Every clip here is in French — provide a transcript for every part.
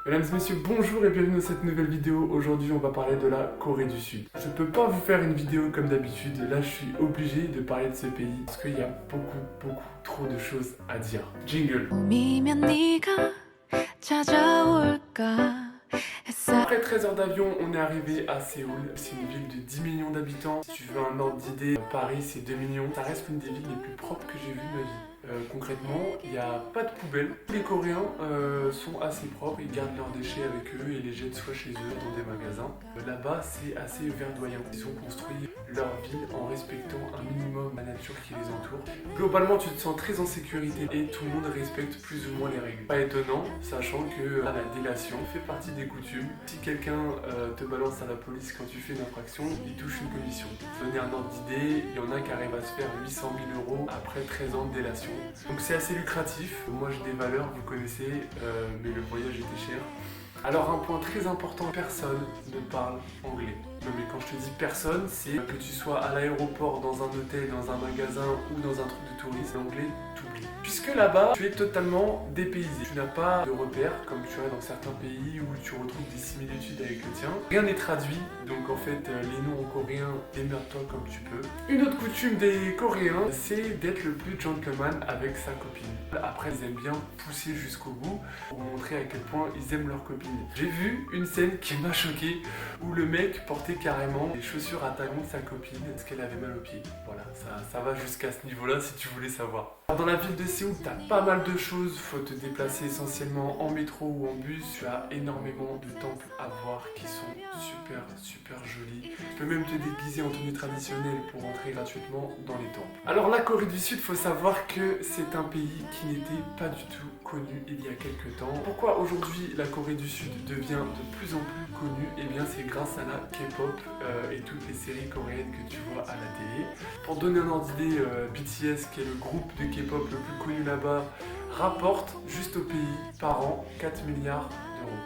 Mesdames et messieurs, bonjour et bienvenue dans cette nouvelle vidéo. Aujourd'hui, on va parler de la Corée du Sud. Je peux pas vous faire une vidéo comme d'habitude. Là, je suis obligé de parler de ce pays parce qu'il y a beaucoup trop de choses à dire. Jingle. Après 13 heures d'avion, on est arrivé à Séoul. C'est une ville de 10 millions d'habitants. Si tu veux un ordre d'idée, Paris c'est 2 millions. Ça reste l'une des villes les plus propres que j'ai vues de ma vie. Concrètement, il n'y a pas de poubelle. Les Coréens sont assez propres, ils gardent leurs déchets avec eux et les jettent soit chez eux dans des magasins. Là-bas, c'est assez verdoyant. Ils ont construit leur ville en respectant un minimum la nature qui les entoure. Globalement, tu te sens très en sécurité et tout le monde respecte plus ou moins les règles. Pas étonnant, sachant que la délation fait partie des coutumes. Si quelqu'un te balance à la police quand tu fais une infraction, il touche une commission. Pour donner un ordre d'idée, il y en a qui arrivent à se faire 800 000 € après 13 ans de délation. Donc c'est assez lucratif. Moi j'ai des valeurs, vous connaissez, mais le voyage était cher. Alors un point très important, personne ne parle anglais. Non mais quand je te dis personne, c'est que tu sois à l'aéroport, dans un hôtel, dans un magasin ou dans un truc de tourisme, l'anglais t'oublie. Puisque là-bas, tu es totalement dépaysé. Tu n'as pas de repères comme tu as dans certains pays où tu retrouves des similitudes avec le tien. Rien n'est traduit, donc en fait les noms en coréen, démerde-toi comme tu peux. Une autre coutume des Coréens, c'est d'être le plus gentleman avec sa copine. Après, ils aiment bien pousser jusqu'au bout pour montrer à quel point ils aiment leur copine. J'ai vu une scène qui m'a choqué où le mec portait carrément des chaussures à talons de sa copine parce qu'elle avait mal aux pieds. Voilà, ça va jusqu'à ce niveau-là si tu voulais savoir. Alors, dans la ville de Séoul, tu as pas mal de choses. Faut te déplacer essentiellement en métro ou en bus. Tu as énormément de temples à voir qui sont super jolis. Tu peux même te déguiser en tenue traditionnelle pour entrer gratuitement dans les temples. Alors la Corée du Sud, faut savoir que c'est un pays qui n'était pas du tout connu il y a quelques temps. Pourquoi aujourd'hui la Corée du Sud devient de plus en plus connue? Eh bien c'est grâce à la K-pop et toutes les séries coréennes que tu vois à la télé. Pour donner un ordre d'idée, BTS, qui est le groupe de K-pop le plus connu là-bas, rapporte juste au pays par an 4 milliards d'euros.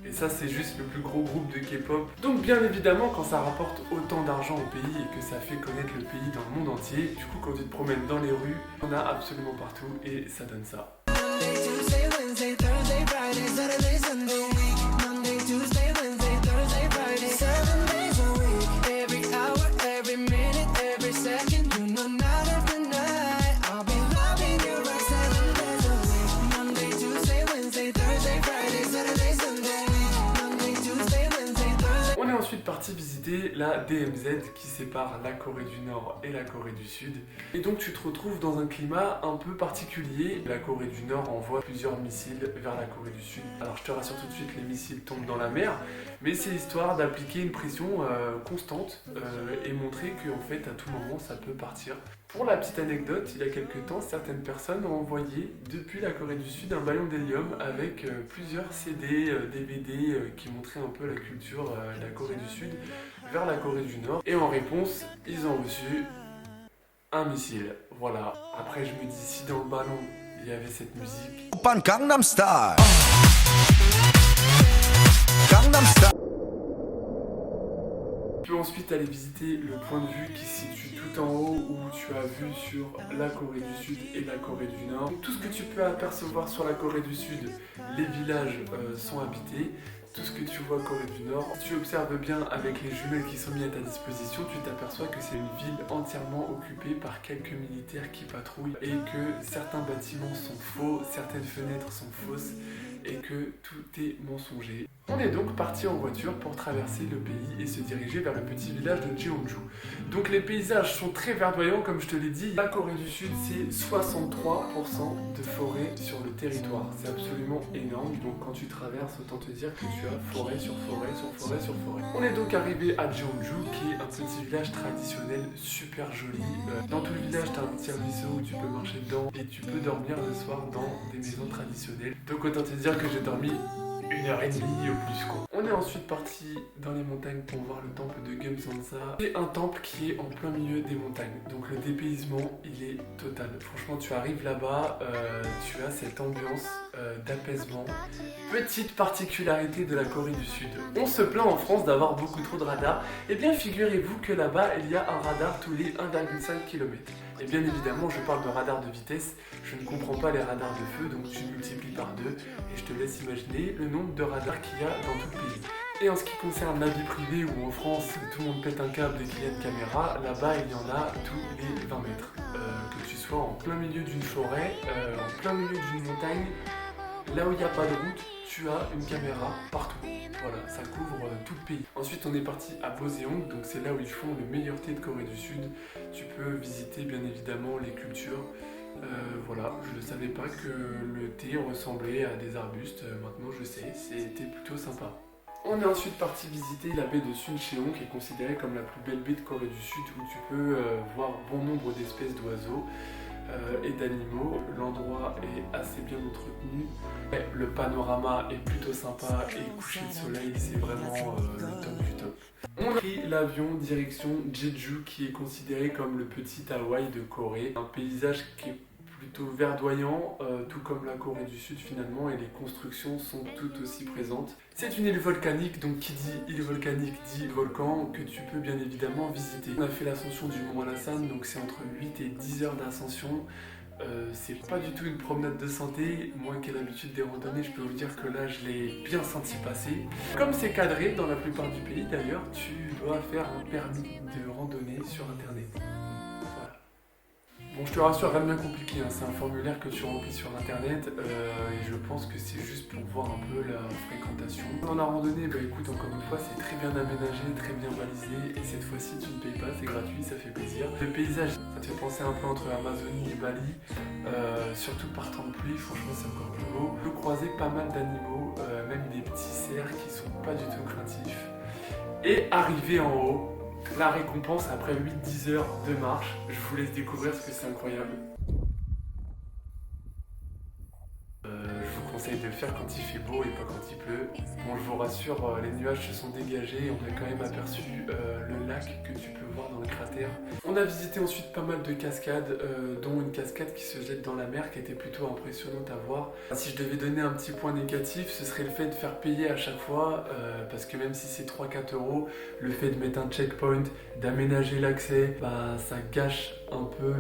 Et ça c'est juste le plus gros groupe de K-pop. Donc bien évidemment quand ça rapporte autant d'argent au pays et que ça fait connaître le pays dans le monde entier, du coup quand tu te promènes dans les rues, on a absolument partout et ça donne ça. Tuesday, Wednesday, Thursday, Friday, Saturday, Sunday, Monday, Tuesday, Wednesday, Thursday, Friday, 7 days a week, every hour, every minute, every second, you know night after night, I'll be loving you right 7 days a week, Monday, Tuesday, Wednesday, Thursday, Friday, Saturday, Sunday, Monday, Tuesday, Wednesday, Thursday. On est ensuite parti visiter la DMZ qui sépare la Corée du Nord et la Corée du Sud. Et donc tu te retrouves dans un climat un peu particulier. La Corée du Nord envoie plusieurs missiles vers la Corée du Sud. Alors je te rassure tout de suite, les missiles tombent dans la mer, mais c'est histoire d'appliquer une pression constante et montrer qu'en fait à tout moment ça peut partir. Pour la petite anecdote, il y a quelques temps, certaines personnes ont envoyé depuis la Corée du Sud un ballon d'hélium avec plusieurs CD, DVD qui montraient un peu la culture de la Corée du Sud vers la Corée du Nord. Et en réponse, ils ont reçu un missile. Voilà. Après, je me dis, si dans le ballon, il y avait cette musique... Gangnam Style. Gangnam Style. Tu peux ensuite aller visiter le point de vue qui se situe tout en haut où tu as vu sur la Corée du Sud et la Corée du Nord. Tout ce que tu peux apercevoir sur la Corée du Sud, les villages sont habités. Tout ce que tu vois Corée du Nord, si tu observes bien avec les jumelles qui sont mises à ta disposition, tu t'aperçois que c'est une ville entièrement occupée par quelques militaires qui patrouillent et que certains bâtiments sont faux, certaines fenêtres sont fausses et que tout est mensonger. On est donc parti en voiture pour traverser le pays et se diriger vers le petit village de Jeonju. Donc les paysages sont très verdoyants comme je te l'ai dit. La Corée du Sud c'est 63% de forêt sur le territoire. C'est absolument énorme. Donc quand tu traverses, autant te dire que tu as forêt sur forêt sur forêt sur forêt. On est donc arrivé à Jeonju qui est un petit village traditionnel super joli. Dans tout le village tu as un petit ruisseau où tu peux marcher dedans et tu peux dormir le soir dans des maisons traditionnelles. Donc autant te dire que j'ai dormi 1h30 au plus quoi. On est ensuite parti dans les montagnes pour voir le temple de Geumsansa. C'est un temple qui est en plein milieu des montagnes. Donc le dépaysement il est total. Franchement tu arrives là-bas, tu as cette ambiance d'apaisement. Petite particularité de la Corée du Sud. On se plaint en France d'avoir beaucoup trop de radars. Et bien figurez-vous que là-bas, il y a un radar tous les 1,5 km. Et bien évidemment, je parle de radar de vitesse. Je ne comprends pas les radars de feu, donc tu multiplies par 2. Et je te laisse imaginer le nombre de radars qu'il y a dans tout le pays. Et en ce qui concerne la vie privée, où en France, tout le monde pète un câble dès qu'il y a une caméra, là-bas, il y en a tous les 20 mètres. Que tu sois en plein milieu d'une forêt, en plein milieu d'une montagne, là où il n'y a pas de route, tu as une caméra partout. Voilà, ça couvre tout le pays. Ensuite, on est parti à Boseong, donc c'est là où ils font le meilleur thé de Corée du Sud. Tu peux visiter bien évidemment les cultures. Voilà, je ne savais pas que le thé ressemblait à des arbustes. Maintenant, je sais, c'était plutôt sympa. On est ensuite parti visiter la baie de Suncheon, qui est considérée comme la plus belle baie de Corée du Sud, où tu peux voir bon nombre d'espèces d'oiseaux et d'animaux. L'endroit est assez bien entretenu. Le panorama est plutôt sympa et le coucher de soleil, c'est vraiment le top du top. On a pris l'avion direction Jeju, qui est considéré comme le petit Hawaï de Corée. Un paysage qui est plutôt verdoyant, tout comme la Corée du Sud finalement, et les constructions sont tout aussi présentes. C'est une île volcanique, donc qui dit île volcanique dit volcan, que tu peux bien évidemment visiter. On a fait l'ascension du mont Alassan, donc c'est entre 8 et 10 heures d'ascension. C'est pas du tout une promenade de santé. Moi qui ai l'habitude des randonnées, je peux vous dire que là je l'ai bien senti passer. Comme c'est cadré dans la plupart du pays d'ailleurs, tu dois faire un permis de randonnée sur internet. Bon, je te rassure, rien de bien compliqué, hein. C'est un formulaire que tu remplis sur internet et je pense que c'est juste pour voir un peu la fréquentation. Dans la randonnée, bah écoute, encore une fois, c'est très bien aménagé, très bien balisé, et cette fois-ci tu ne payes pas, c'est gratuit, ça fait plaisir. Le paysage, ça te fait penser un peu entre Amazonie et Bali, surtout par temps de pluie, franchement c'est encore plus beau. Je croisais pas mal d'animaux, même des petits cerfs qui sont pas du tout craintifs. Et arrivé en haut, la récompense après 8-10 heures de marche, je vous laisse découvrir ce que c'est incroyable. Je vous conseille de le faire quand il fait beau et pas quand il pleut. Bon, je vous rassure, les nuages se sont dégagés et on a quand même aperçu le lac que tu peux voir dans le cratère. On a visité ensuite pas mal de cascades, dont une cascade qui se jette dans la mer qui était plutôt impressionnante à voir. Si je devais donner un petit point négatif, ce serait le fait de faire payer à chaque fois, parce que même si c'est 3-4 €, le fait de mettre un checkpoint, d'aménager l'accès, bah ça gâche un peu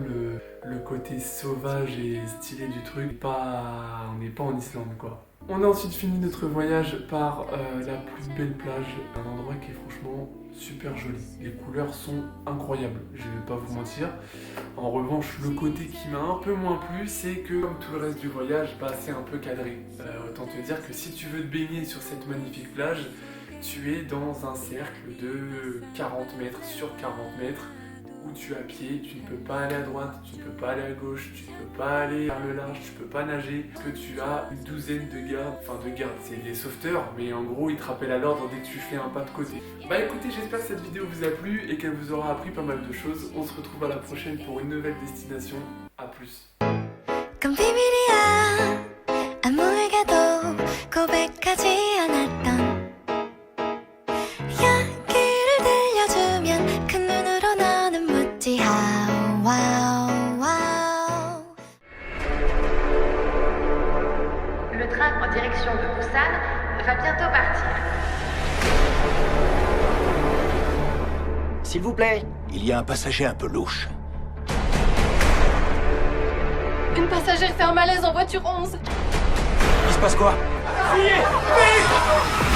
le côté sauvage et stylé du truc. On n'est pas en Islande quoi. On a ensuite fini notre voyage par la plus belle plage, un endroit qui est franchement super joli. Les couleurs sont incroyables, je vais pas vous mentir. En revanche, le côté qui m'a un peu moins plu, c'est que comme tout le reste du voyage, bah, c'est un peu cadré. Autant te dire que si tu veux te baigner sur cette magnifique plage, tu es dans un cercle de 40 mètres sur 40 mètres, où tu es à pied, tu ne peux pas aller à droite, tu ne peux pas aller à gauche, tu ne peux pas aller vers le large, tu ne peux pas nager, parce que tu as une douzaine de gardes, c'est des sauveteurs, mais en gros ils te rappellent à l'ordre dès que tu fais un pas de côté. Bah écoutez, j'espère que cette vidéo vous a plu et qu'elle vous aura appris pas mal de choses. On se retrouve à la prochaine pour une nouvelle destination, à plus. Le train en direction de Busan va bientôt partir. S'il vous plaît, il y a un passager un peu louche. Une passagère fait un malaise en voiture 11. Il se passe quoi? Vite!